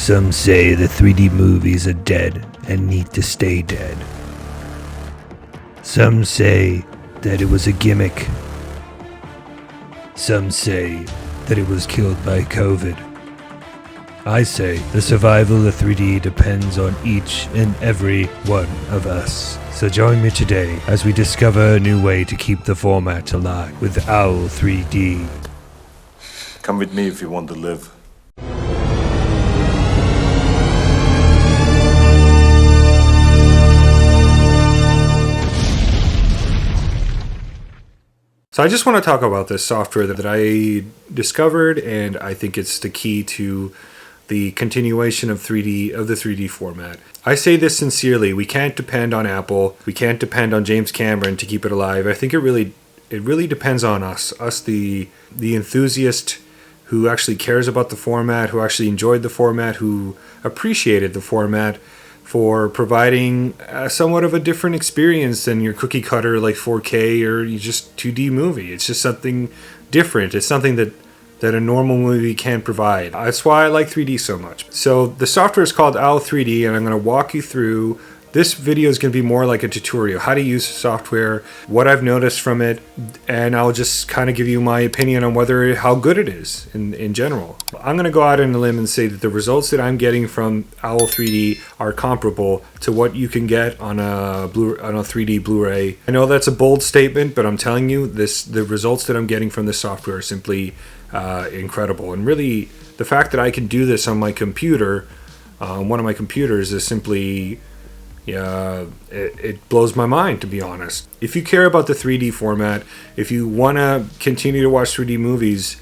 Some say the 3D movies are dead and need to stay dead. Some say that it was a gimmick. Some say that it was killed by COVID. I say the survival of 3D depends on each and every one of us. So join me today as we discover a new way to keep the format alive with Owl3D. Come with me if you want to live. So I just want to talk about this software that I discovered, and I think it's the key to the continuation of the 3D format. I say this sincerely. We can't depend on Apple. We can't depend on James Cameron to keep it alive. I think it really depends on us the enthusiast who actually cares about the format, who actually enjoyed the format, who appreciated the format for providing somewhat of a different experience than your cookie cutter like 4K or you just 2D movie. It's just something different. It's something that a normal movie can't provide. That's why I like 3D so much. So the software is called Owl3D, and I'm going to walk you through. This video is going to be more like a tutorial, how to use the software, what I've noticed from it, and I'll just kind of give you my opinion on how good it is in general. I'm going to go out on a limb and say that the results that I'm getting from Owl3D are comparable to what you can get on a 3D Blu-ray. I know that's a bold statement, but I'm telling you, the results that I'm getting from this software are simply incredible. And really, the fact that I can do this on my computer, one of my computers, is simply... it blows my mind, to be honest. If you care about the 3D format, if you want to continue to watch 3D movies,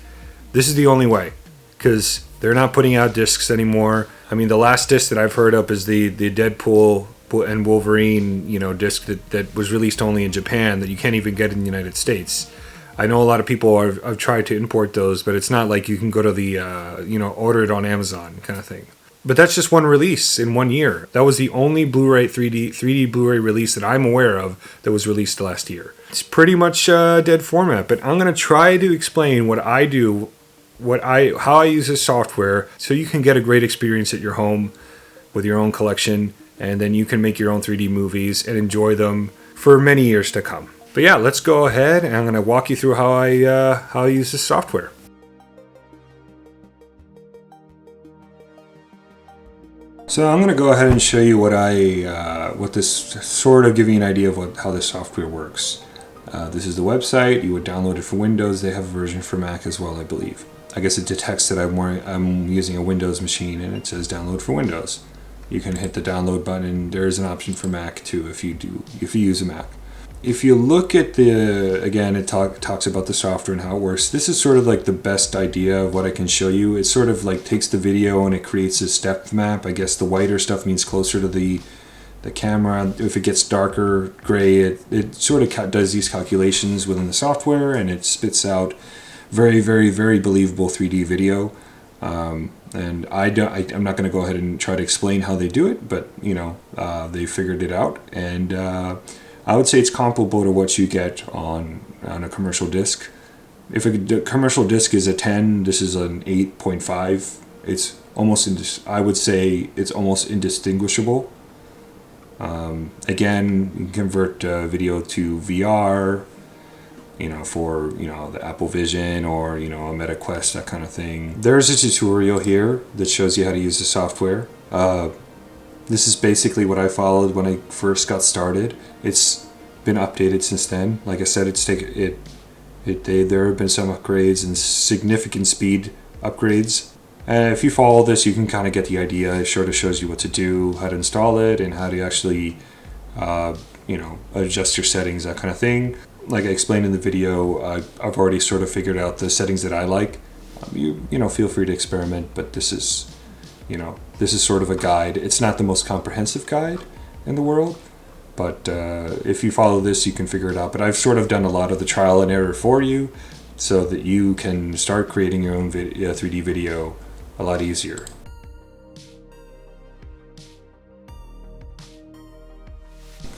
this is the only way, because they're not putting out discs anymore. I mean, the last disc that I've heard of is the Deadpool and Wolverine, disc that was released only in Japan, that you can't even get in the United States. I know a lot of people have tried to import those, but it's not like you can go to the order it on Amazon kind of thing. But that's just one release in 1 year. That was the only Blu-ray 3D Blu-ray release that I'm aware of that was released last year. It's pretty much a dead format, but I'm going to try to explain what I do, how I use this software, so you can get a great experience at your home with your own collection, and then you can make your own 3D movies and enjoy them for many years to come. But yeah, let's go ahead, and I'm going to walk you through how I use this software. So I'm going to go ahead and show you what this sort of give you an idea of how this software works. This is the website. You would download it for Windows. They have a version for Mac as well, I believe. I guess it detects that I'm using a Windows machine, and it says download for Windows. You can hit the download button, and there is an option for Mac too if you use a Mac. If you look at again, it talks about the software and how it works. This is sort of like the best idea of what I can show you. It sort of like takes the video and it creates a depth map. I guess the whiter stuff means closer to the camera. If it gets darker gray, it sort of does these calculations within the software, and it spits out very, very, very believable 3D video. And I'm not going to go ahead and try to explain how they do it, but they figured it out, and I would say it's comparable to what you get on a commercial disc. If a commercial disc is a 10, this is an 8.5. It's almost, I would say it's almost indistinguishable. Again, you can convert video to VR, for the Apple Vision or a Meta Quest, that kind of thing. There's a tutorial here that shows you how to use the software. This is basically what I followed when I first got started. It's been updated since then. Like I said, there have been some upgrades and significant speed upgrades. And if you follow this, you can kind of get the idea. It sort of shows you what to do, how to install it, and how to actually, adjust your settings, that kind of thing. Like I explained in the video, I've already sort of figured out the settings that I like. Feel free to experiment, but this is sort of a guide. It's not the most comprehensive guide in the world, but if you follow this, you can figure it out. But I've sort of done a lot of the trial and error for you so that you can start creating your own 3D video a lot easier.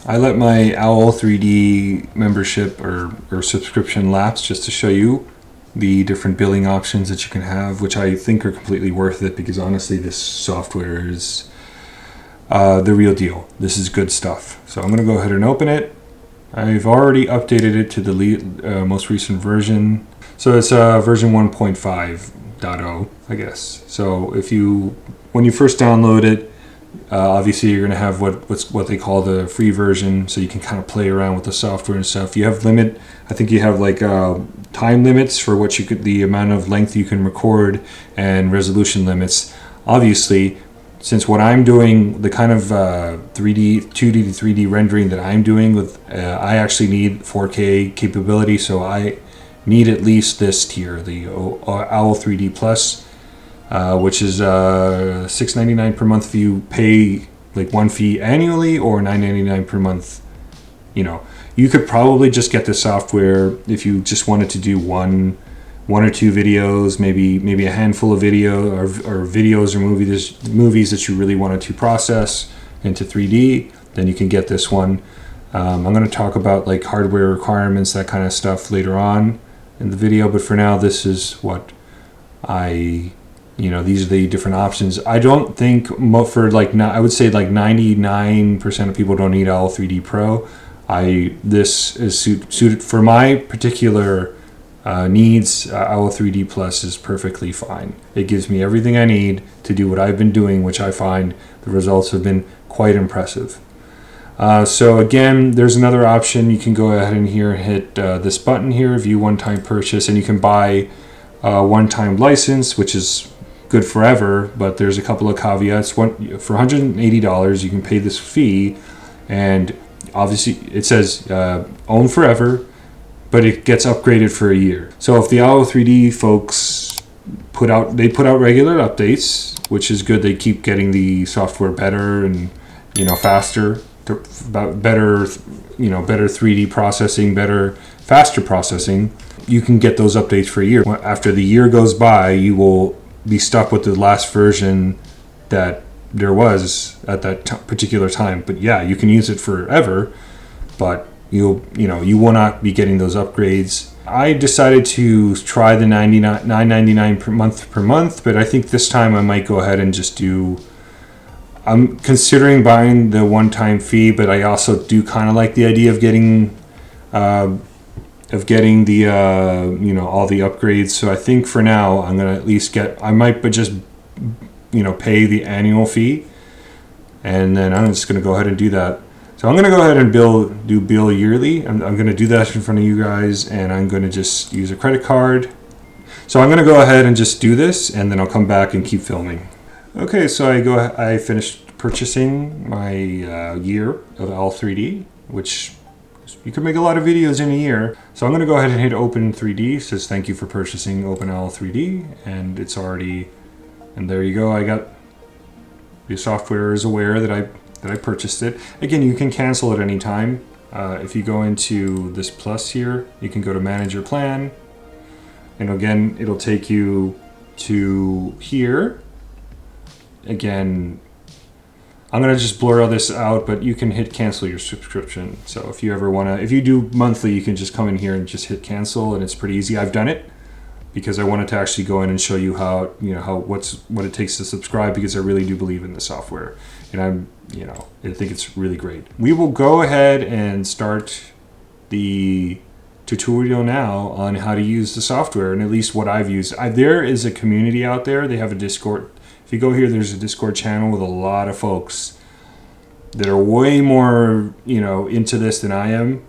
I let my Owl3D membership or subscription lapse just to show you the different billing options that you can have, which I think are completely worth it, because honestly this software is the real deal. This is good stuff. So I'm going to go ahead and open it. I've already updated it to the most recent version. So it's version 1.5.0, I guess. So when you first download it, obviously you're going to have what they call the free version, so you can kind of play around with the software and stuff. You have I think you have like time limits for what the amount of length you can record, and resolution limits. Obviously, since what I'm doing, the kind of 2D to 3D rendering that I'm doing with, I actually need 4K capability, so I need at least this tier, the Owl3D Plus, which is $6.99 per month if you pay like one fee annually, or $9.99 per month. You could probably just get the software if you just wanted to do one or two videos, maybe a handful of video or videos or movies that you really wanted to process into 3D. Then you can get this one. I'm going to talk about like hardware requirements, that kind of stuff later on in the video, but for now this is what these are the different options. I don't think I would say like 99% of people don't need Owl3D Pro. This is suited for my particular needs. Owl3D Plus is perfectly fine. It gives me everything I need to do what I've been doing, which I find the results have been quite impressive. So again, there's another option. You can go ahead and hit this button here, view one-time purchase, and you can buy a one-time license, which is good forever, but there's a couple of caveats. For $180, you can pay this fee, and obviously it says own forever, but it gets upgraded for a year. So if the Owl3D folks put out regular updates, which is good, they keep getting the software better and faster, better 3D processing, faster processing. You can get those updates for a year. After the year goes by, you will be stuck with the last version that there was at that particular time. But yeah, you can use it forever, but you will not be getting those upgrades. I decided to try the $9.99 per month, but I think this time I might go ahead and just I'm considering buying the one-time fee, but I also do kind of like the idea of getting the all the upgrades. So I think for now I'm gonna at least I might just pay the annual fee, and then I'm just gonna go ahead and do that. So I'm gonna go ahead and bill yearly. I'm gonna do that in front of you guys, and I'm gonna just use a credit card. So I'm gonna go ahead and just do this, and then I'll come back and keep filming. Okay, so I finished purchasing my year of Owl3D, which you can make a lot of videos in a year. So I'm going to go ahead and hit Open 3D. It says thank you for purchasing Open Owl3D, and it's already, and there you go. I got the software is aware that I purchased it. Again, you can cancel at any time. If you go into this plus here, you can go to manage your plan, and again it'll take you to here. Again, I'm gonna just blur all this out, but you can hit cancel your subscription. So if you ever if you do monthly, you can just come in here and just hit cancel, and it's pretty easy. I've done it because I wanted to actually go in and show you how what it takes to subscribe, because I really do believe in the software, and I think it's really great. We will go ahead and start the tutorial now on how to use the software, and at least what I've used. There is a community out there. They have a Discord. If you go here, there's a Discord channel with a lot of folks that are way more, into this than I am.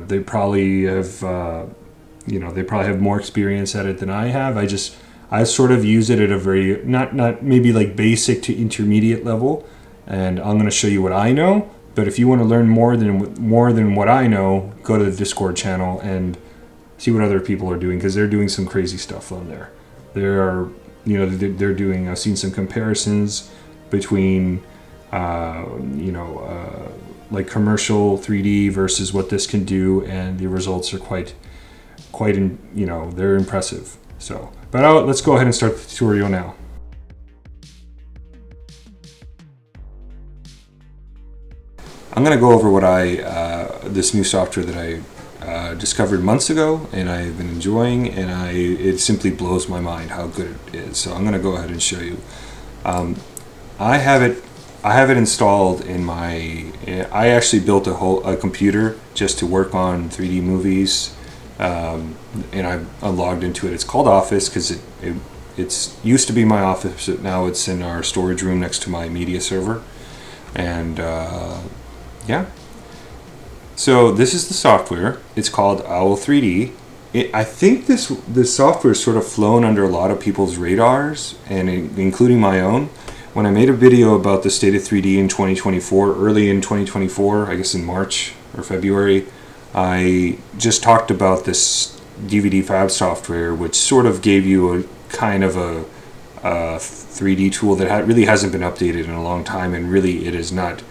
They probably have, they probably have more experience at it than I have. I sort of use it at a very, not maybe like basic to intermediate level, and I'm going to show you what I know. But if you want to learn more than what I know, go to the Discord channel and see what other people are doing, because they're doing some crazy stuff on there. They're doing, I've seen some comparisons between, like commercial 3D versus what this can do, and the results are quite, they're impressive. So, but let's go ahead and start the tutorial now. I'm going to go over what this new software that I discovered months ago, and I've been enjoying, and it simply blows my mind how good it is. So I'm going to go ahead and show you. I have it installed in my. I actually built a computer just to work on 3D movies, and I'm logged into it. It's called Office because it's used to be my office, but now it's in our storage room next to my media server, and yeah. So this is the software. It's called Owl3D. I think this software has sort of flown under a lot of people's radars, and including my own. When I made a video about the state of 3D in 2024, early in 2024, I guess in March or February, I just talked about this DVD fab software, which sort of gave you a kind of a 3D tool that really hasn't been updated in a long time, and really it is not.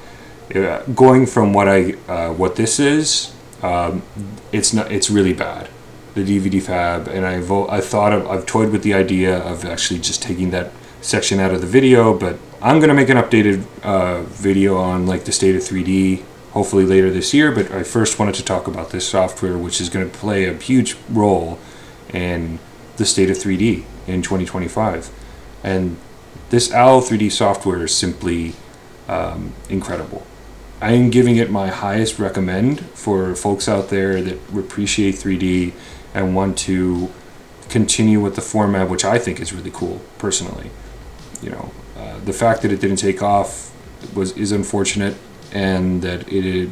Going from what this is, it's really bad, the DVD fab, and I've toyed with the idea of actually just taking that section out of the video, but I'm gonna make an updated video on like the state of 3D hopefully later this year. But I first wanted to talk about this software, which is going to play a huge role in the state of 3D in 2025, and this Owl3D software is simply incredible. I am giving it my highest recommend for folks out there that appreciate 3D and want to continue with the format, which I think is really cool personally. You know, the fact that it didn't take off is unfortunate, and that it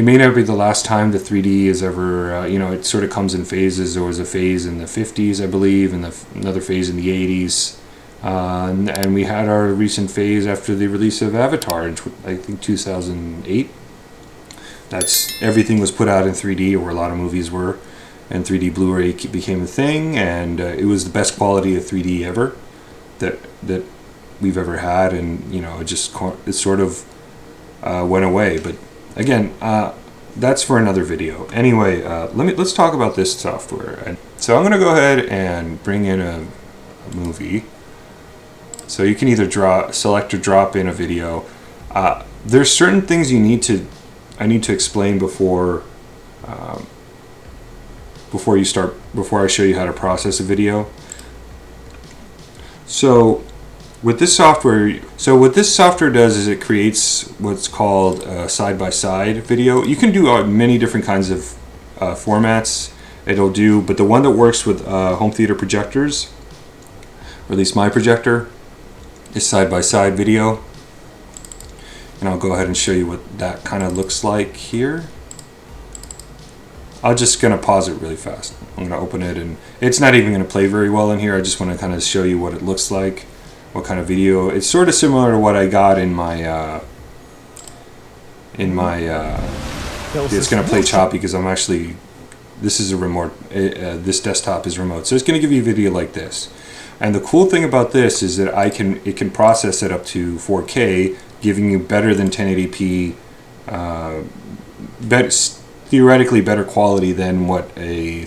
may not be the last time the 3D is ever. It sort of comes in phases. There was a phase in the 50s, I believe, and another phase in the 80s. And we had our recent phase after the release of Avatar in I think 2008. Everything was put out in 3D, or a lot of movies were, and 3D Blu-ray became a thing, and it was the best quality of 3D ever that we've ever had, and it sort of went away. But again, that's for another video. Anyway, let's talk about this software. And so I'm going to go ahead and bring in a movie. So you can either select or drop in a video. There's certain things I need to explain before I show you how to process a video. So what this software does is it creates what's called a side-by-side video. You can do many different kinds of formats but the one that works with home theater projectors, or at least my projector, is side-by-side video. And I'll go ahead and show you what that kind of looks like here. I'm just going to pause it really fast. I'm going to open it, and it's not even going to play very well in here. I just want to kind of show you what it looks like, what kind of video. It's sort of similar to what I got in my it's going to play choppy because I'm actually, this is a remote, this desktop is remote. So it's going to give you a video like this. And the cool thing about this is that it can process it up to 4K, giving you better than 1080p, theoretically better quality than what a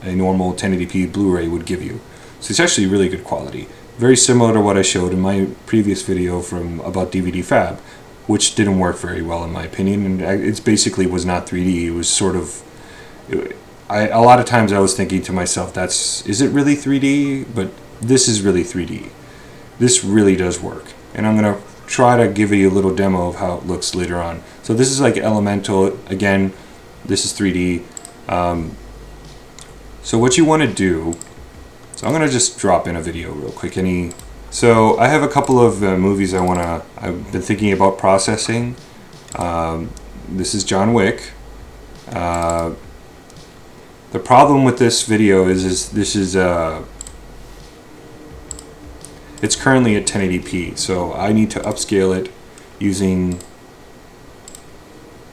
normal 1080p Blu-ray would give you. So it's actually really good quality. Very similar to what I showed in my previous video about DVD fab, which didn't work very well in my opinion. And it basically was not 3D. It was sort of, a lot of times I was thinking to myself, is it really 3D? But this is really 3D. This really does work. And I'm going to try to give you a little demo of how it looks later on. So this is like Elemental. Again, this is 3D. So what you want to do, so I'm going to just drop in a video real quick. So I have a couple of movies I've been thinking about processing. This is John Wick. The problem with this video is it's currently at 1080p, so I need to upscale it using.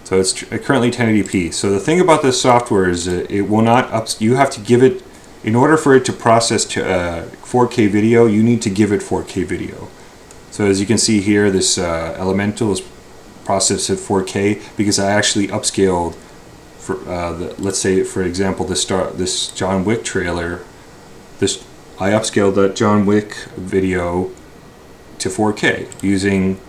So it's currently 1080p. So the thing about this software is it will not you have to give it, in order for it to process to 4K video, you need to give it 4K video. So as you can see here, this Elemental is processed at 4K because I actually upscaled. Let's say, for example, this John Wick trailer. I upscaled that John Wick video to 4K using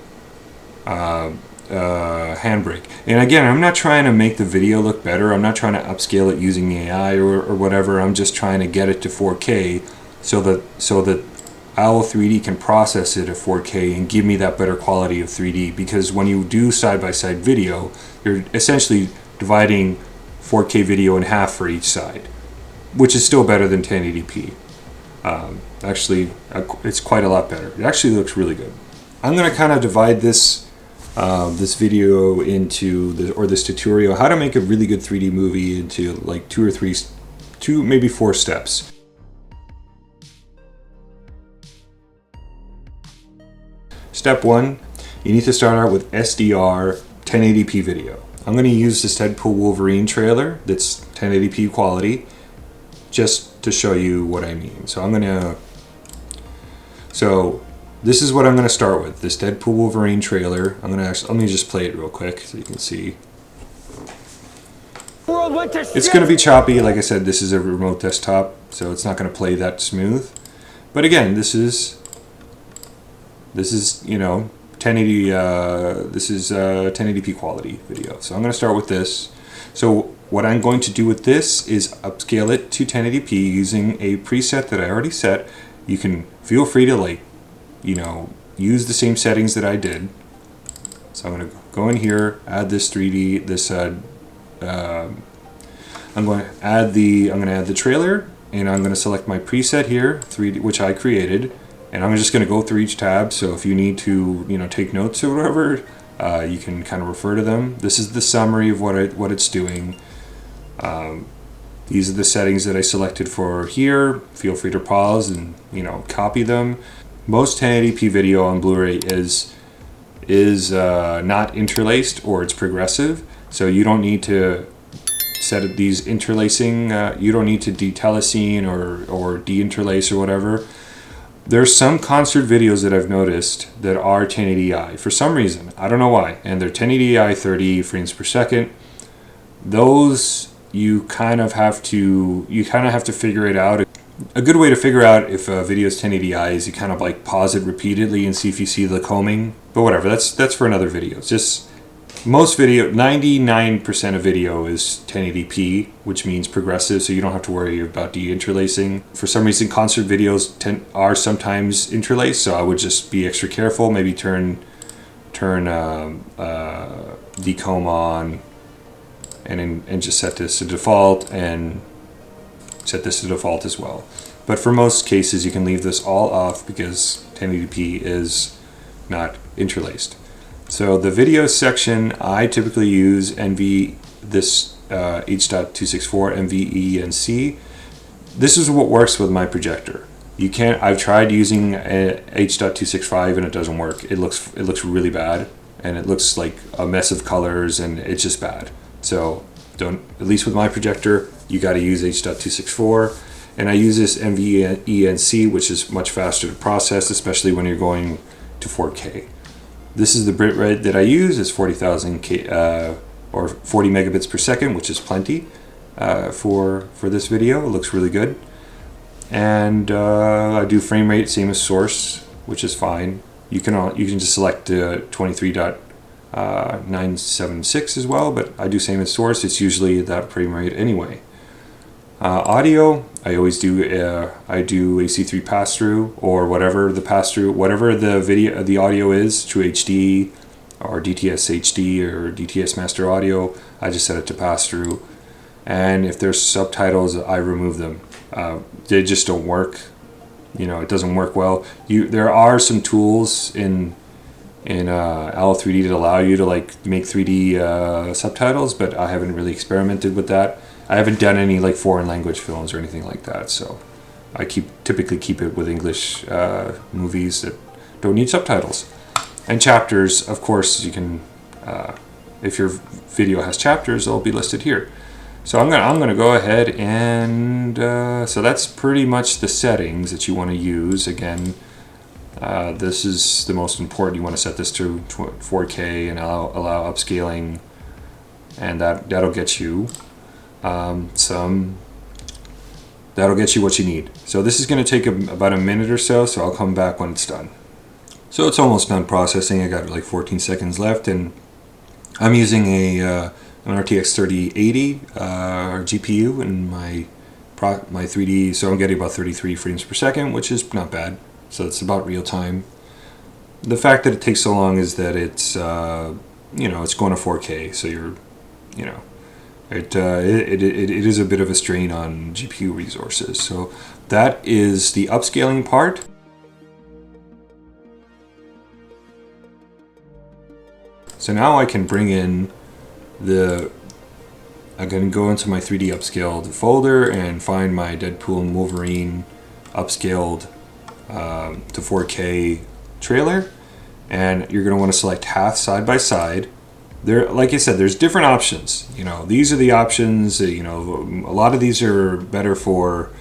handbrake. And again, I'm not trying to make the video look better. I'm not trying to upscale it using AI or whatever. I'm just trying to get it to 4K so that Owl3D can process it at 4K and give me that better quality of 3D. Because when you do side-by-side video, you're essentially dividing 4K video in half for each side, which is still better than 1080p. Actually, it's quite a lot better. It actually looks really good. I'm going to kind of divide this video into this tutorial, how to make a really good 3D movie, into like two, maybe 4 steps. Step 1, you need to start out with SDR 1080p video. I'm going to use this Deadpool Wolverine trailer that's 1080p quality just to show you what I mean. So this is what I'm going to start with, this Deadpool Wolverine trailer. Let me just play it real quick so you can see. It's going to be choppy. Like I said, this is a remote desktop, so it's not going to play that smooth. But again, this is you know, 1080. This is 1080p quality video. So I'm going to start with this. So what I'm going to do with this is upscale it to 1080p using a preset that I already set. You can feel free to use the same settings that I did. So I'm going to go in here, add this 3D. I'm going to add the trailer, and I'm going to select my preset here, 3D, which I created. And I'm just going to go through each tab, so if you need to, take notes or whatever, you can kind of refer to them. This is the summary of what it's doing. These are the settings that I selected for here. Feel free to pause and copy them. Most 1080p video on Blu-ray is not interlaced, or it's progressive, so you don't need to set these interlacing. You don't need to detelecine or deinterlace or whatever. There's some concert videos that I've noticed that are 1080i for some reason. I don't know why. And they're 1080i 30 frames per second. Those you kind of have to figure it out. A good way to figure out if a video is 1080i is you kind of like pause it repeatedly and see if you see the combing. But whatever, that's for another video. It's just most video, 99% of video is 1080p, which means progressive, so you don't have to worry about deinterlacing. For some reason, concert videos are sometimes interlaced, so I would just be extra careful. Maybe turn decomb on, and just set this to default, and set this to default as well. But for most cases, you can leave this all off because 1080p is not interlaced. So the video section, I typically use H.264 NVENC. This is what works with my projector. I've tried using H.265 and it doesn't work. It looks really bad, and it looks like a mess of colors, and it's just bad. So at least with my projector, you got to use H.264. And I use this NVENC, which is much faster to process, especially when you're going to 4K. This is the bitrate that I use, is 40,000 or 40 megabits per second, which is plenty for this video. It looks really good. And I do frame rate same as source, which is fine. You can just select 23.976 as well, but I do same as source. It's usually that frame rate anyway. Audio, I always do AC3 pass-through, or whatever the audio is, True HD or DTS HD or DTS Master Audio. I just set it to pass-through, and if there's subtitles, I remove them. They just don't work. It doesn't work well. There are some tools in Owl3D that allow you to make 3D subtitles, but I haven't really experimented with that. I haven't done any foreign language films or anything like that, so I typically keep it with English movies that don't need subtitles. And chapters, of course, you can, if your video has chapters, they'll be listed here. So I'm gonna go ahead and so that's pretty much the settings that you want to use. Again, this is the most important. You want to set this to 4K and allow upscaling, and that'll get you. That'll get you what you need. So this is going to take about a minute or so I'll come back when it's done. So it's almost done processing. I got 14 seconds left, and I'm using an RTX 3080 GPU in my 3D, so I'm getting about 33 frames per second, which is not bad. So it's about real time. The fact that it takes so long is that it's it's going to 4K, so you're it is a bit of a strain on GPU resources. So that is the upscaling part. So now I can bring in I can go into my 3D upscaled folder and find my Deadpool and Wolverine upscaled to 4K trailer, and you're going to want to select half side by side. There, like I said, there's different options. These are the options. A lot of these are better for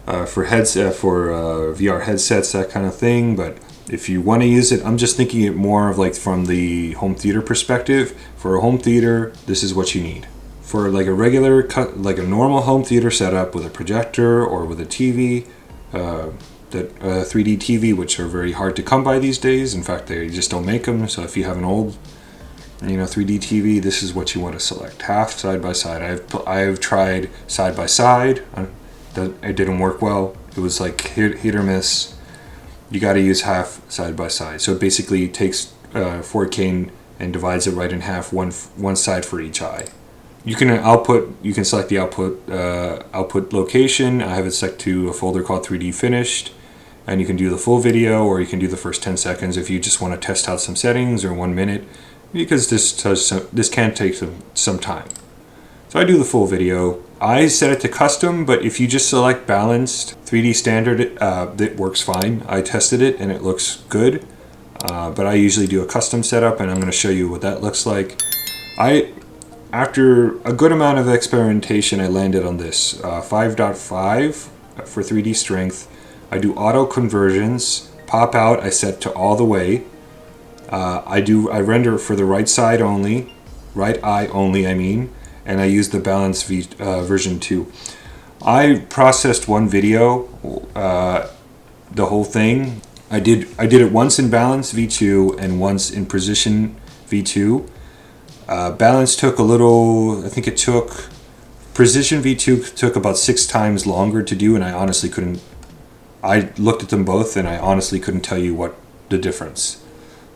VR headsets, that kind of thing. But if you want to use it, I'm just thinking it more of like from the home theater perspective. For a home theater, this is what you need. For like a normal home theater setup with a projector or with a TV, 3D TV, which are very hard to come by these days. In fact, they just don't make them. So if you have an old 3D TV, this is what you want to select. Half side by side. I've tried side by side. It didn't work well. It was like hit or miss. You got to use half side by side. So it basically takes 4K and divides it right in half, one side for each eye. You can select the output location. I have it set to a folder called 3D Finished, and you can do the full video, or you can do the first 10 seconds if you just want to test out some settings, or 1 minute, because this can take some time. So I do the full video. I set it to custom, but if you just select balanced 3D standard, it works fine. I tested it and it looks good, but I usually do a custom setup, and I'm going to show you what that looks like. After a good amount of experimentation, I landed on this 5.5 for 3D strength. I do auto conversions. Pop out, I set to all the way. I render for the right side only, right eye only, and I use the balance version 2. I processed one video, the whole thing. I did it once in balance V2 and once in precision V2. Balance took a little, precision V2 took about 6 times longer to do, and I looked at them both and I honestly couldn't tell you what the difference.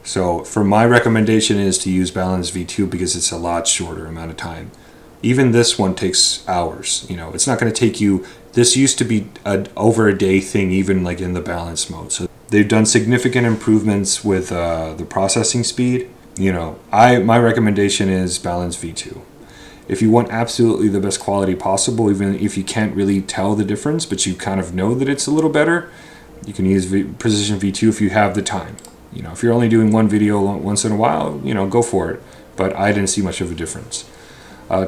So for my recommendation is to use balance V2 because it's a lot shorter amount of time. Even this one takes hours. It's not going to take you, this used to be over a day thing, even like in the balance mode. So they've done significant improvements with the processing speed. My recommendation is balance V2. If you want absolutely the best quality possible, even if you can't really tell the difference, but you kind of know that it's a little better, you can use precision V2 if you have the time. If you're only doing one video once in a while, go for it. But I didn't see much of a difference.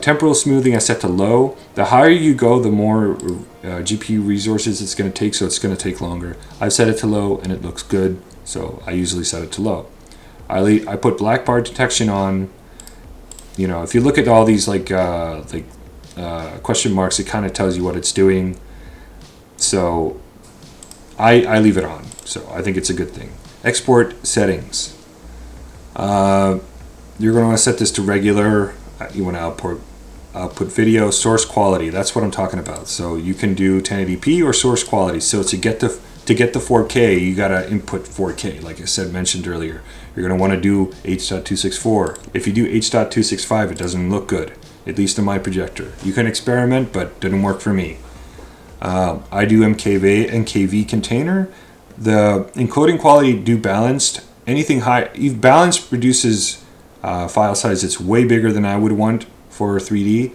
Temporal smoothing I set to low. The higher you go, the more GPU resources it's going to take, so it's going to take longer. I've set it to low and it looks good, so I usually set it to low. I put black bar detection on. If you look at all these question marks, it kind of tells you what it's doing. So I leave it on. So I think it's a good thing. Export settings. You're going to want to set this to regular. You want to output video. Source quality. That's what I'm talking about. So you can do 1080p or source quality. So to get the 4K, you got to input 4K, like I mentioned earlier. You're going to want to do H.264. If you do H.265, it doesn't look good, at least in my projector. You can experiment, but it didn't work for me. I do NKV container. The encoding quality do balanced. Anything high, balanced produces file size that's way bigger than I would want for 3D.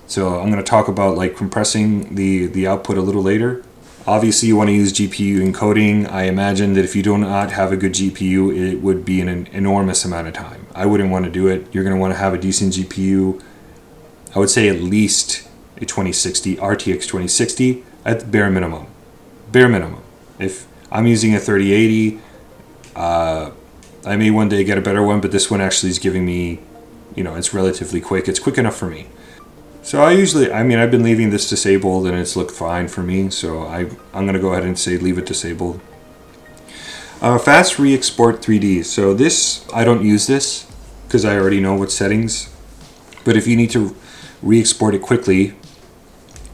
So I'm going to talk about compressing the output a little later. Obviously, you want to use GPU encoding. I imagine that if you do not have a good GPU, it would be an enormous amount of time. I wouldn't want to do it. You're going to want to have a decent GPU. I would say at least a 2060, RTX 2060 at the bare minimum. Bare minimum. If I'm using a 3080, I may one day get a better one, but this one actually is giving me, it's relatively quick. It's quick enough for me. So I've been leaving this disabled and it's looked fine for me. So I'm going to go ahead and say leave it disabled. Fast re-export 3D. So this, I don't use this. because I already know what settings. But if you need to re-export it quickly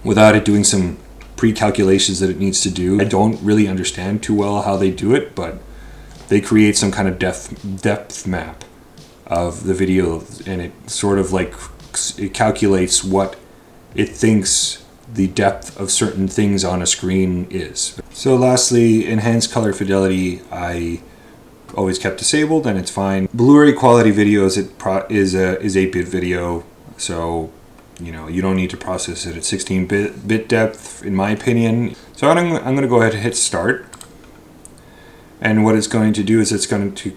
without it doing some pre-calculations that it needs to do, I don't really understand too well how they do it, but they create some kind of depth map of the video, and it sort of like it calculates what it thinks the depth of certain things on a screen is. So lastly, enhanced color fidelity I always kept disabled, and it's fine. Blu-ray quality videos is 8-bit video, so you know you don't need to process it at 16-bit depth, in my opinion. So I'm going to go ahead and hit start, and what it's going to do is it's going to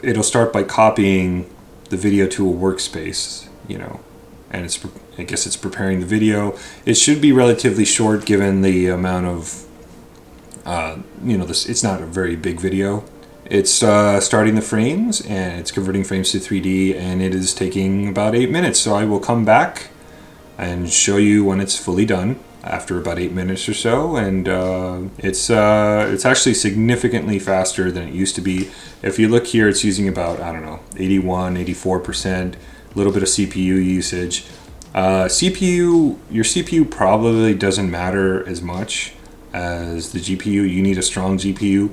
it'll start by copying the video to a workspace, you know, and I guess it's preparing the video. It should be relatively short given the amount of you know, it's not a very big video. It's starting the frames, and it's converting frames to 3D, and it is taking about 8 minutes. So I will come back and show you when it's fully done after about 8 minutes or so, and it's actually significantly faster than it used to be. If you look here, it's using about, I don't know, 84%, a little bit of CPU usage. Your CPU probably doesn't matter as much as the GPU. You need a strong GPU.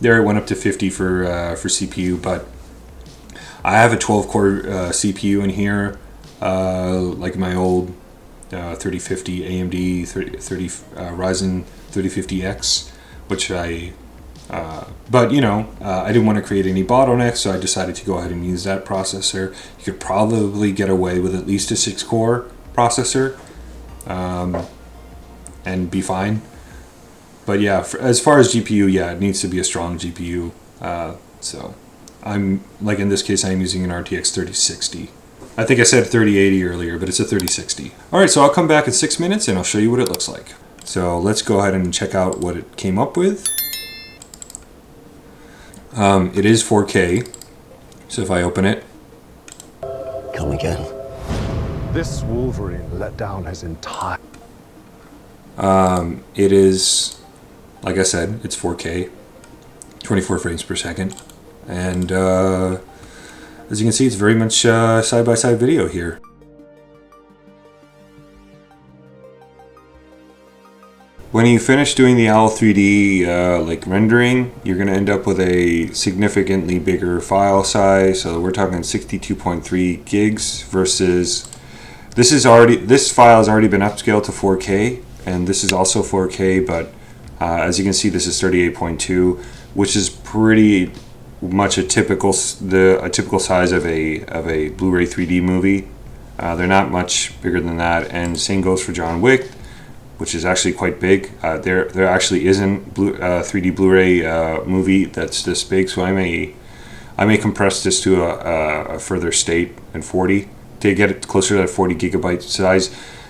There it went up to 50 for CPU, but I have a 12-core CPU in here, like my old 3050 AMD 30 Ryzen 3050X, which but you know, I didn't want to create any bottlenecks, so I decided to go ahead and use that processor. You could probably get away with at least a 6-core processor and be fine. But yeah, as far as GPU, yeah, it needs to be a strong GPU. So I'm, like in this case, I'm using an RTX 3060. I think I said 3080 earlier, but it's a 3060. All right, so I'll come back in 6 minutes and I'll show you what it looks like. So let's go ahead and check out what it came up with. It is 4K. So if I open it. Come again. This Wolverine let down his entire... It is, like I said, it's 4K, 24 frames per second. And as you can see, it's very much side-by-side video here. When you finish doing the Owl3D like rendering, you're going to end up with a significantly bigger file size. So we're talking 62.3 gigs versus this file has already been upscaled to 4K, and this is also 4K, but as you can see, this is 38.2, which is pretty much a typical size of a Blu-ray 3D movie. They're not much bigger than that, and same goes for John Wick, which is actually quite big. There actually isn't 3D Blu-ray movie that's this big, so I may compress this to a further state in 40 to get it closer to that 40 gigabyte size.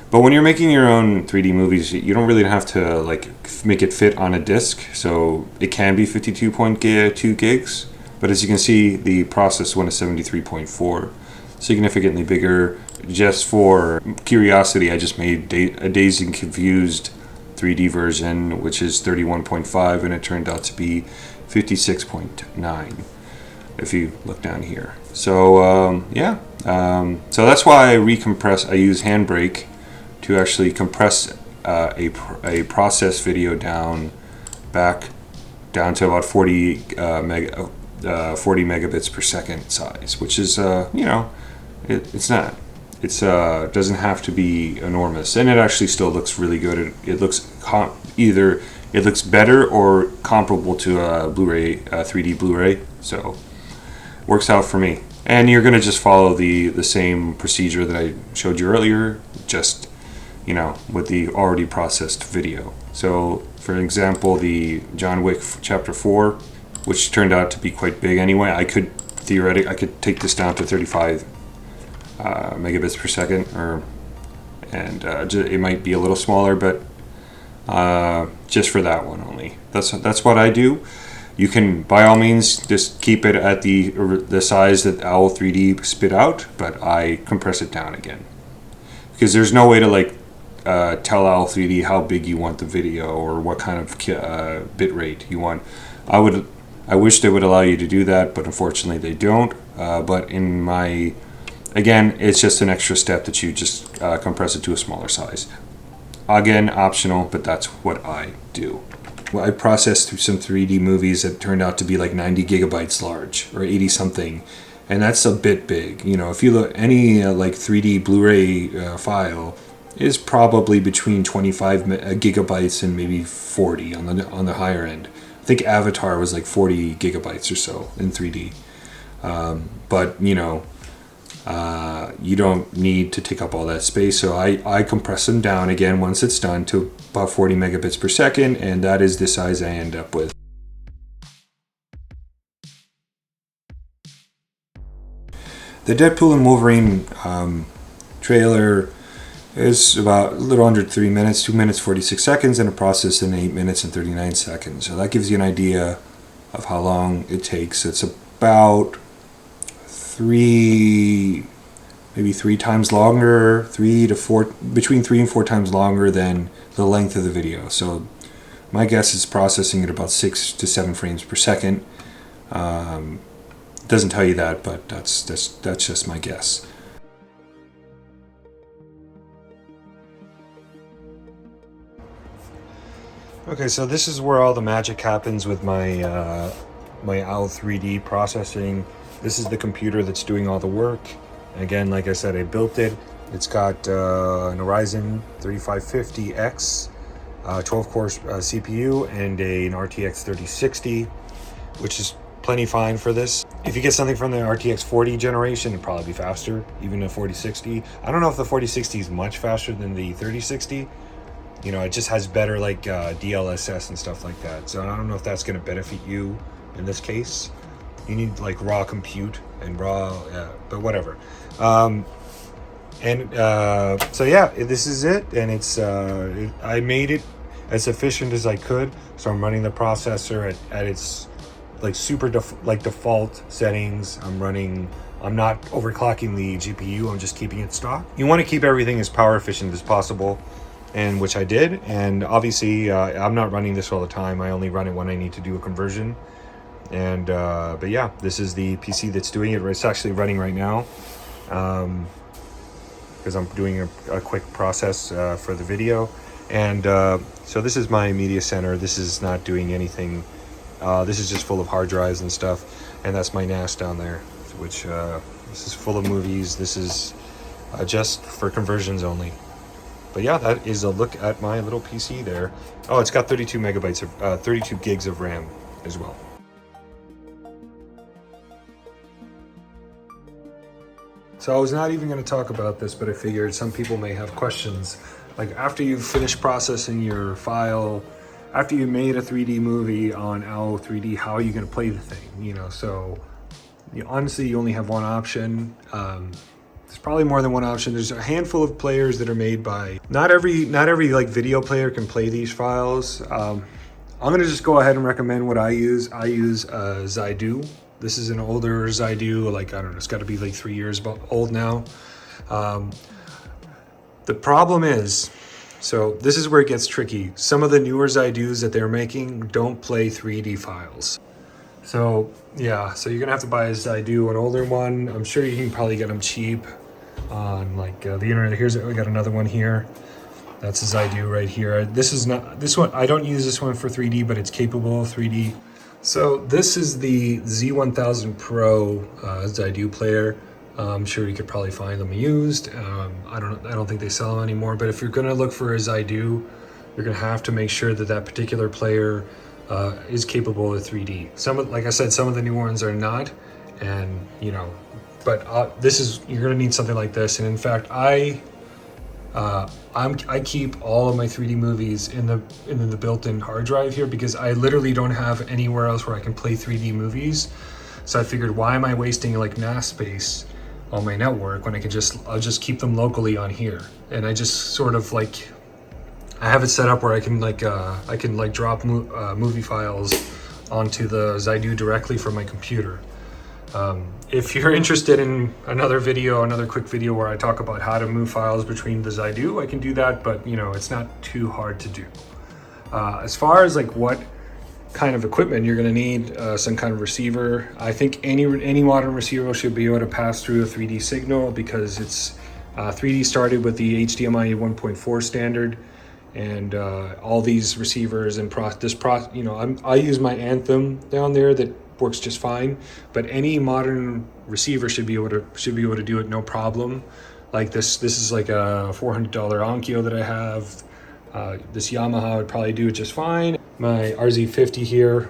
But when you're making your own 3D movies, you don't really have to like make it fit on a disc, so it can be 52.2 gigs. But as you can see, the process one is 73.4, significantly bigger. Just for curiosity, I just made a Dazed and Confused 3D version, which is 31.5, and it turned out to be 56.9 if you look down here. So yeah, so that's why I recompress. I use Handbrake to actually compress a process video back down to about 40 megabits per second size, which is you know, it's not. It's doesn't have to be enormous, and it actually still looks really good. It looks either it looks better or comparable to a Blu-ray, 3D Blu-ray. So works out for me. And you're gonna just follow the same procedure that I showed you earlier, just you know, with the already processed video. So for example, the John Wick Chapter 4, which turned out to be quite big anyway. I could take this down to 35 megabits per second, and it might be a little smaller, but just for that one only. That's what I do. You can by all means just keep it at the size that Owl3D spit out, but I compress it down again because there's no way to like tell Owl3D how big you want the video or what kind of bit rate you want. I wish they would allow you to do that, but unfortunately they don't. But again, it's just an extra step that you just compress it to a smaller size. Again, optional, but that's what I do. I processed through some 3D movies that turned out to be like 90 gigabytes large or 80 something, and that's a bit big. You know, if you look, any like 3D Blu-ray file is probably between 25 gigabytes and maybe 40 on the higher end. I think Avatar was like 40 gigabytes or so in 3D. But you know, you don't need to take up all that space, so I compress them down again once it's done to about 40 megabits per second, and that is the size I end up with. The Deadpool and Wolverine trailer is about a little under 3 minutes, 2 minutes 46 seconds, and a process in 8 minutes and 39 seconds. So that gives you an idea of how long it takes. It's about maybe 3 times longer, between 3 and 4 times longer than the length of the video. So my guess is processing at about 6 to 7 frames per second. It doesn't tell you that, but that's just my guess. Okay, so this is where all the magic happens with my my Owl3D processing. This is the computer that's doing all the work. Again, like I said, I built it. It's got an Ryzen 3550X 12-core CPU and an RTX 3060, which is plenty fine for this. If you get something from the RTX 40 generation, it'd probably be faster, even the 4060. I don't know if the 4060 is much faster than the 3060. You know, it just has better like DLSS and stuff like that. So I don't know if that's going to benefit you in this case. You need like raw compute and raw, but whatever. So yeah, this is it, and it's I made it as efficient as I could. So I'm running the processor at its like super default settings. I'm not overclocking the GPU. I'm just keeping it stock. You want to keep everything as power efficient as possible, and which I did. And obviously, I'm not running this all the time. I only run it when I need to do a conversion. And but yeah, this is the PC that's doing it. It's actually running right now because I'm doing a quick process for the video. And so this is my media center. This is not doing anything. This is just full of hard drives and stuff. And that's my NAS down there, which this is full of movies. This is just for conversions only. But yeah, that is a look at my little PC there. Oh, it's got 32 gigs of RAM as well. So I was not even going to talk about this, but I figured some people may have questions. Like after you've finished processing your file, after you made a 3D movie on Owl3D, how are you going to play the thing? You know, so honestly, you only have one option. There's probably more than one option. There's a handful of players that are made by, not every like video player can play these files. I'm going to just go ahead and recommend what I use. I use Zidoo. This is an older Zidoo, like, I don't know, it's got to be like 3 years old now. The problem is, so this is where it gets tricky. Some of the newer Zidoos that they're making don't play 3D files. So yeah, so you're gonna have to buy a Zidoo, an older one. I'm sure you can probably get them cheap on like the internet. We got another one here. That's a Zidoo right here. This one, I don't use this one for 3D, but it's capable of 3D. So this is the Z1000 Pro Zidoo player. I'm sure you could probably find them used. I don't think they sell them anymore. But if you're gonna look for a Zidoo, you're gonna have to make sure that that particular player is capable of 3D. Like I said, some of the new ones are not, and you know, but you're gonna need something like this. And in fact, I keep all of my 3D movies in the built-in hard drive here because I literally don't have anywhere else where I can play 3D movies. So I figured, why am I wasting like NAS space on my network when I'll just keep them locally on here? And I just sort of like, I have it set up where I can drop movie files onto the Zidoo directly from my computer. If you're interested in another quick video where I talk about how to move files between the Zidoo, I can do that, but you know, it's not too hard to do. As far as like what kind of equipment, you're going to need some kind of receiver. I think any modern receiver should be able to pass through a 3D signal because it's 3D started with the HDMI 1.4 standard, and all these receivers and I use my Anthem down there that works just fine, but any modern receiver should be able to do it no problem. Like this is like a $400 Onkyo that I have. This Yamaha would probably do it just fine. My RZ50 here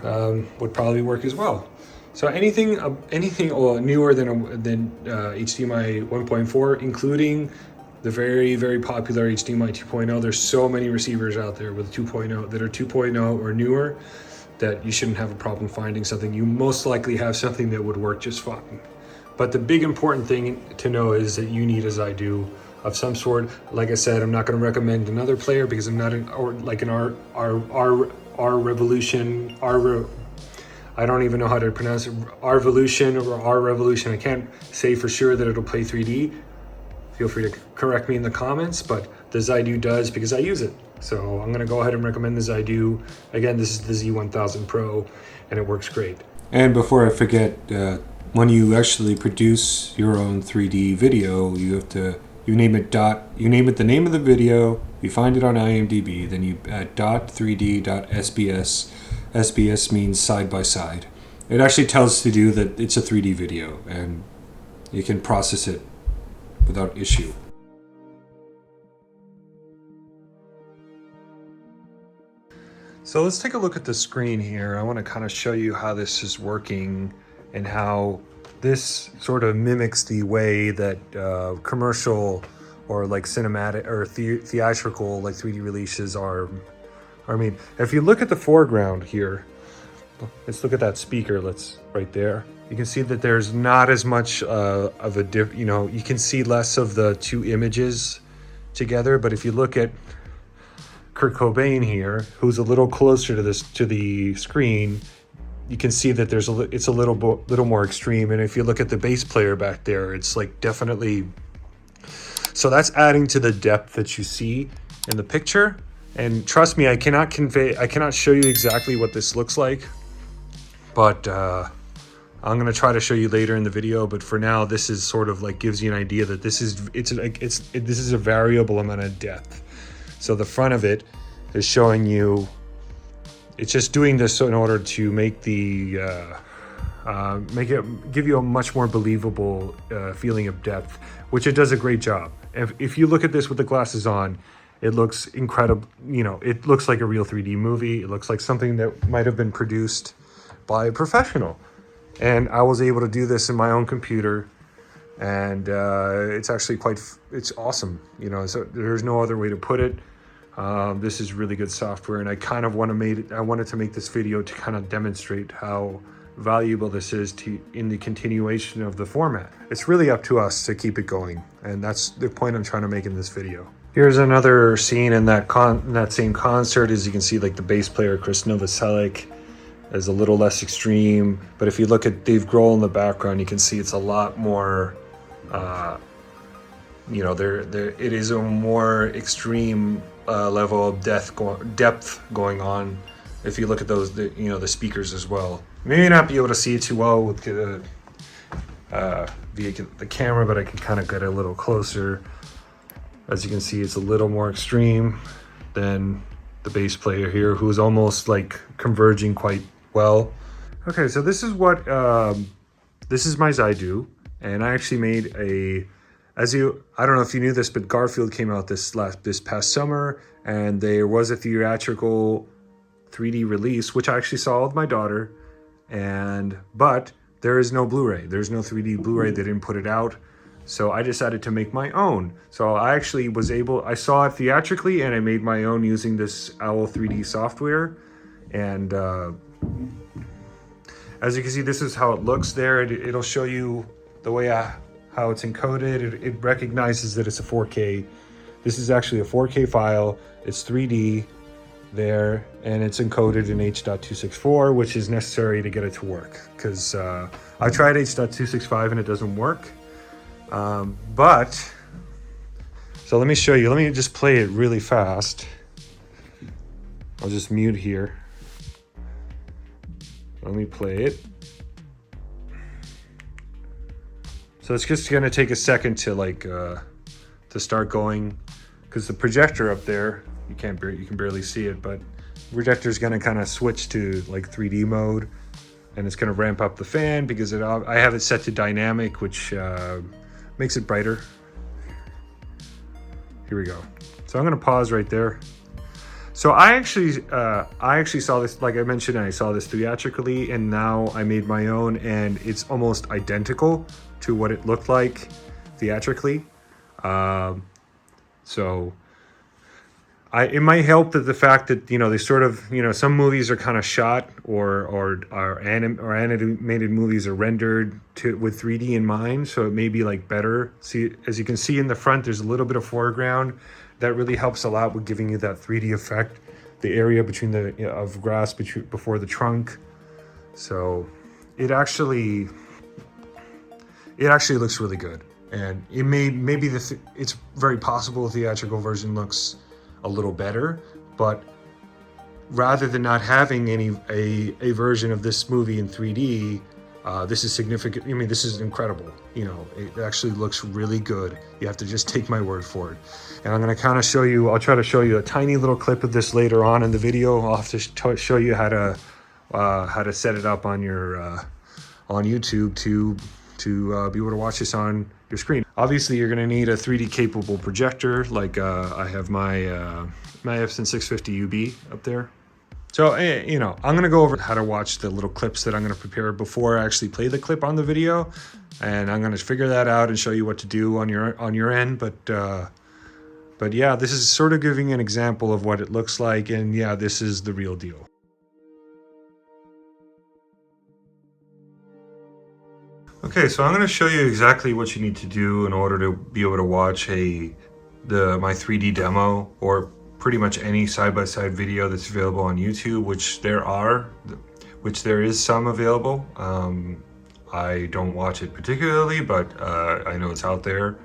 would probably work as well. So anything newer than HDMI 1.4, including the very, very popular HDMI 2.0. There's so many receivers out there with 2.0 that are 2.0 or newer that you shouldn't have a problem finding something. You most likely have something that would work just fine. But the big important thing to know is that you need a Zidoo of some sort. Like I said, I'm not going to recommend another player because I'm not our Revolution, I don't even know how to pronounce it, R-Volution or R-Revolution. I can't say for sure that it'll play 3D. Feel free to correct me in the comments, but the Zidoo does because I use it. So I'm going to go ahead and recommend the Zidoo. Again, this is the Z1000 Pro, and it works great. And before I forget, when you actually produce your own 3D video, you name it the name of the video, you find it on IMDb, then you add .3d.sbs. SBS means side by side. It actually tells Zidoo that it's a 3D video, and you can process it without issue. So let's take a look at the screen here. I want to kind of show you how this is working and how this sort of mimics the way that commercial or like cinematic or theatrical like 3D releases are. I mean, if you look at the foreground here, let's look at that speaker. Right there. You can see that there's not as much of a dip. You know, you can see less of the two images together. But if you look at Kurt Cobain here, who's a little closer to the screen, you can see that it's a little more extreme. And if you look at the bass player back there, it's like definitely. So that's adding to the depth that you see in the picture. And trust me, I cannot show you exactly what this looks like, but I'm going to try to show you later in the video. But for now, this is sort of like gives you an idea that this is a variable amount of depth. So the front of it is showing you, it's just doing this in order to make give you a much more believable feeling of depth, which it does a great job. If you look at this with the glasses on, it looks incredible. You know, it looks like a real 3D movie. It looks like something that might have been produced by a professional. And I was able to do this in my own computer, and it's actually it's awesome. You know, so there's no other way to put it. This is really good software, and I kind of wanted to make this video to kind of demonstrate how valuable this is in the continuation of the format. It's really up to us to keep it going, and that's the point I'm trying to make in this video. Here's another scene in that same concert. As you can see, like the bass player Chris Novoselic is a little less extreme, but if you look at Dave Grohl in the background, you can see it's a lot more. You know, it is a more extreme level of depth going on. If you look at those, the speakers as well. Maybe not be able to see it too well with via the camera, but I can kind of get a little closer. As you can see, it's a little more extreme than the bass player here, who's almost like converging quite well. Okay, so this is this is my Zidoo, and I actually made I don't know if you knew this, but Garfield came out this past summer, and there was a theatrical 3D release, which I actually saw with my daughter, but there is no Blu-ray. There's no 3D Blu-ray. They didn't put it out. So I decided to make my own. So I actually I saw it theatrically, and I made my own using this Owl3D software. And as you can see, this is how it looks there. It'll show you the way how it's encoded. It recognizes that it's a 4K. This is actually a 4K file. It's 3D there, and it's encoded in H.264, which is necessary to get it to work. Because I tried H.265 and it doesn't work. So let me show you. Let me just play it really fast. I'll just mute here. Let me play it. So it's just gonna take a second to like to start going, because the projector up there, you can barely see it, but the projector is gonna kind of switch to like 3D mode, and it's gonna ramp up the fan because I have it set to dynamic, which makes it brighter. Here we go. So I'm gonna pause right there. So I actually saw this, like I mentioned, I saw this theatrically, and now I made my own, and it's almost identical to what it looked like theatrically. So it might help that the fact that, you know, they sort of, you know, some movies are kind of shot or animated movies are rendered with 3D in mind, so it may be like better. See, as you can see in the front, there's a little bit of foreground that really helps a lot with giving you that 3D effect. The area between the of grass before the trunk, so it actually looks really good. And it maybe it's very possible the theatrical version looks a little better, but rather than not having a version of this movie in 3D, this is significant. I mean, this is incredible. You know, it actually looks really good. You have to just take my word for it. And I'm going to kind of show you, I'll try to show you a tiny little clip of this later on in the video. I'll have to show you how to set it up on your on YouTube to be able to watch this on your screen. Obviously, you're going to need a 3D capable projector, like I have my Epson 650 UB up there. So, you know, I'm going to go over how to watch the little clips that I'm going to prepare before I actually play the clip on the video, and I'm going to figure that out and show you what to do on your end. But yeah, this is sort of giving an example of what it looks like, and yeah, this is the real deal. Okay, so I'm going to show you exactly what you need to do in order to be able to watch my 3D demo, or pretty much any side-by-side video that's available on YouTube, which there is some available. I don't watch it particularly, but I know it's out there.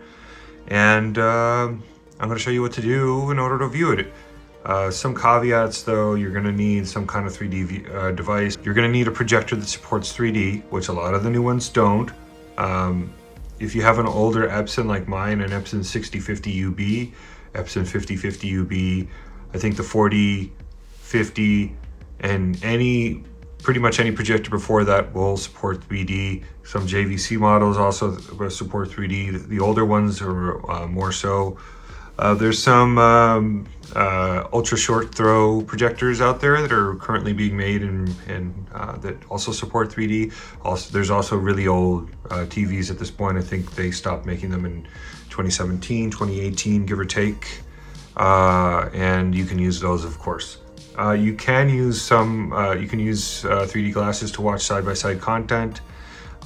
And I'm going to show you what to do in order to view it. Some caveats though: you're going to need some kind of 3D device. You're going to need a projector that supports 3D, which a lot of the new ones don't. If you have an older Epson like mine, an Epson 6050 UB, Epson 5050 UB, I think the 4050, and pretty much any projector before that will support 3D. Some JVC models also support 3D. The older ones are more so. There's some ultra short throw projectors out there that are currently being made and that also support 3D. There's also really old TVs at this point. I think they stopped making them in 2017, 2018, give or take. And you can use those, of course. You can use 3D glasses to watch side-by-side content.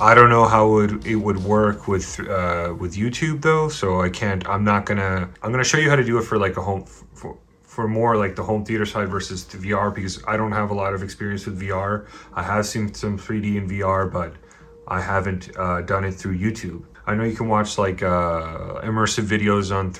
I don't know how it would work with YouTube though, so I'm gonna show you how to do it for like for more like the home theater side versus the VR, because I don't have a lot of experience with VR. I have seen some 3D in VR, but I haven't done it through YouTube. I know you can watch like immersive videos on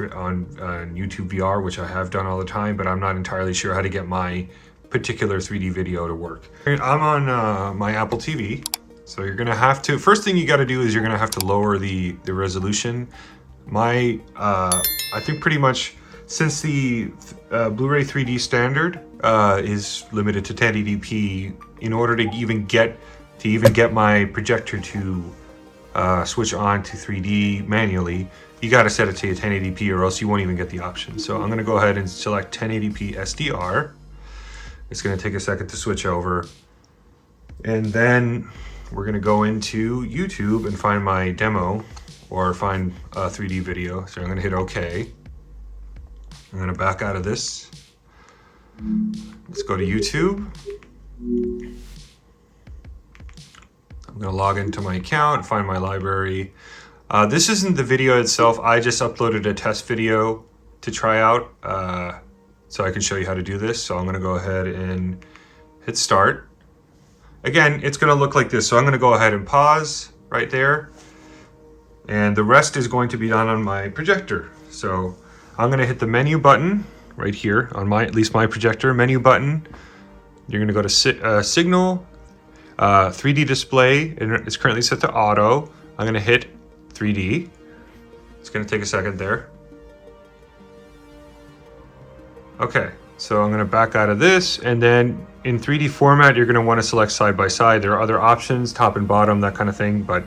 YouTube VR, which I have done all the time, but I'm not entirely sure how to get my particular 3D video to work. I'm on my Apple TV. So you're gonna have to, first thing you gotta do is you're gonna have to lower the resolution. I think pretty much since the Blu-ray 3D standard is limited to 1080p, in order to even get my projector to switch on to 3D manually, you gotta set it to 1080p or else you won't even get the option. So I'm gonna go ahead and select 1080p SDR. It's gonna take a second to switch over. And then we're gonna go into YouTube and find my demo or find a 3D video. So I'm gonna hit OK. I'm gonna back out of this. Let's go to YouTube. I'm gonna log into my account, find my library. This isn't the video itself. I just uploaded a test video to try out so I can show you how to do this. So I'm gonna go ahead and hit start. Again, it's gonna look like this. So I'm gonna go ahead and pause right there. And the rest is going to be done on my projector. So I'm gonna hit the menu button right here on at least my projector, menu button. You're gonna go to signal. 3D display is currently set to auto. I'm going to hit 3D. It's going to take a second there. Okay, so I'm going to back out of this, and then in 3D format, you're going to want to select side by side. There are other options, top and bottom, that kind of thing, but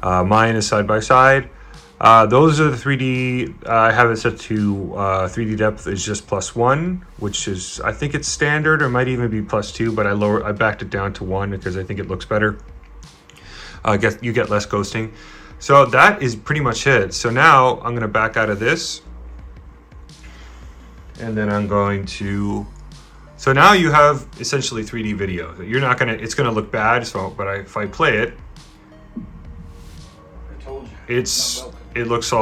mine is side by side. Those are the 3D. I have it set to 3D depth is just +1, which is, I think it's standard, or might even be +2, but I backed it down to 1 because I think it looks better. You get less ghosting. So that is pretty much it. So now I'm going to back out of this, and then I'm going to. So now you have essentially 3D video. You're not gonna. It's gonna look bad. So, but if I play it, I told you. It looks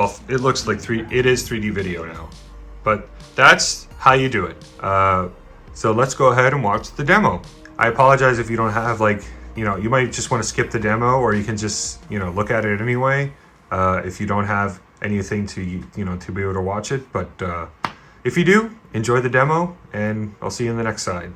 like it is 3D video now. But that's how you do it. So let's go ahead and watch the demo. I apologize if you don't have, like, you might just want to skip the demo, or you can just, look at it anyway, if you don't have anything to, to be able to watch it. But if you do, enjoy the demo, and I'll see you in the next side.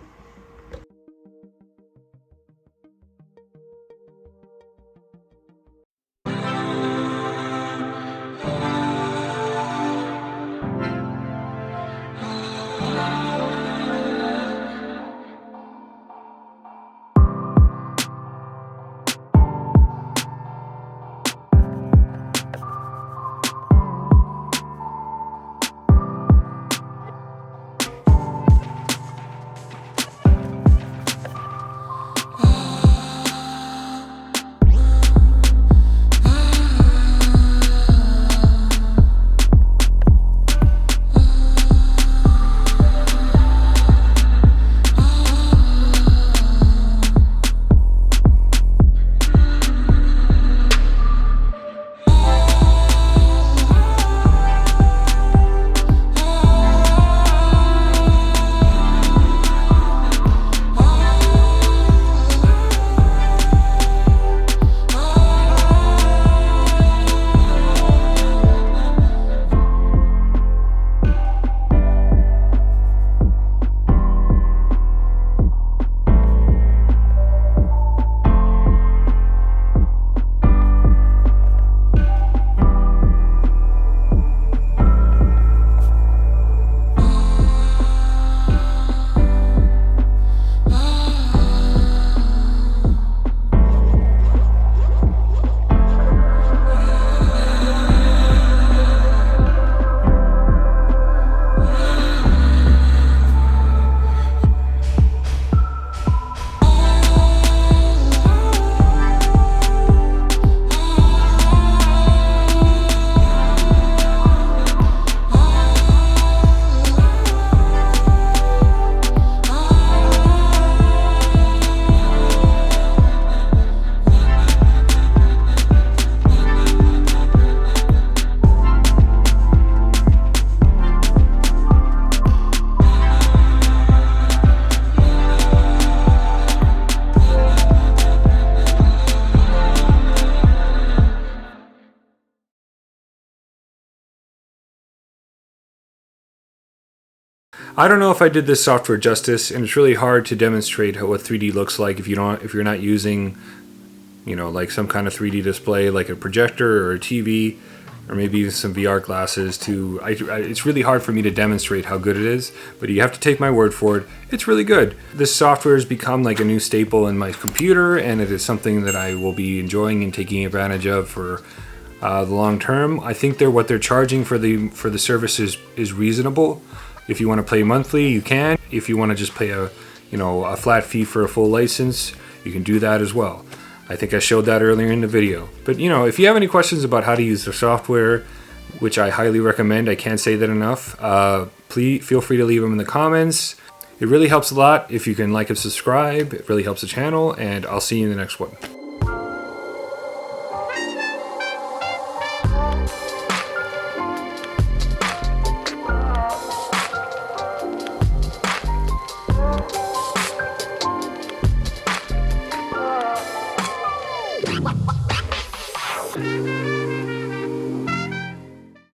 I don't know if I did this software justice, and it's really hard to demonstrate what 3D looks like if you're not using, like some kind of 3D display, like a projector or a TV, or maybe even some VR glasses. It's really hard for me to demonstrate how good it is, but you have to take my word for it. It's really good. This software has become like a new staple in my computer, and it is something that I will be enjoying and taking advantage of for the long term. I think what they're charging for the service is reasonable. If you want to play monthly, you can. If you want to just pay a flat fee for a full license, you can do that as well. I think I showed that earlier in the video. But if you have any questions about how to use the software, which I highly recommend, I can't say that enough, please feel free to leave them in the comments. It really helps a lot if you can like and subscribe. It really helps the channel, and I'll see you in the next one.